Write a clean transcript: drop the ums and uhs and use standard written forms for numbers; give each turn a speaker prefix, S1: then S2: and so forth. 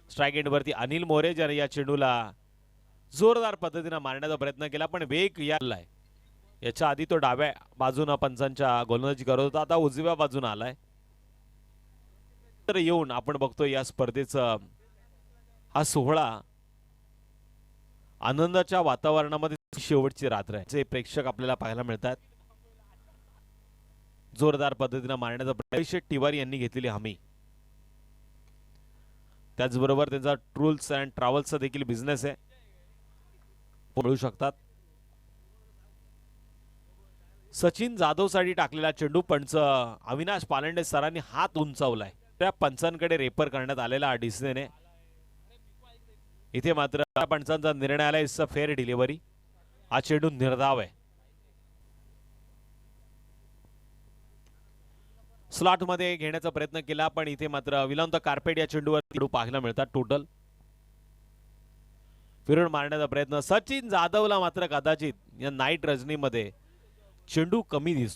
S1: Strike एंडवरती Anil More ज्याने या चेंडूला जोरदार पद्धतीने मारण्याचा प्रयत्न केला, पण वेग यालाय. याच्या आधी तो डाव्या बाजूने पंचांच्या गोलंदाजी करत होता, आता उजव्या बाजूने आलाय. तर येऊन आपण बघतो या स्पर्धेचा हा सोहळा आनंदाच्या वातावरणामध्ये शेवटची रात्र आहे. जे प्रेक्षक आपल्याला पाहायला मिळतात. जोरदार पद्धतीने मारण्याचा प्रयत्न तिवारी यांनी घेतलेली हमी. त्याचबरोबर त्यांचा टूर्स अँड ट्रॅव्हल्सचा देखील बिझनेस आहे, मिळू शकतात. सचिन जाधवसाठी टाकलेला चेंडू पंच अविनाश पालंडे सरांनी हात उंचावलाय. त्या पंचांकडे रेफर करण्यात आलेला डिसिजन आहे. इथे मात्र पंचांचा निर्णय आला, इट्स अ फेअर डिलिव्हरी. हा चेंडू निर्धाव आहे. स्लॉट मध्ये घेण्याचा प्रयत्न केला, पण इथे मात्र विलांत कार्पेट या चेंडूवर चेंडू पाहायला मिळतात. टोटल फिरून मारण्याचा प्रयत्न सचिन जाधवला मात्र कदाचित या नाईट रजनीमध्ये चेंडू कमी दिसतो.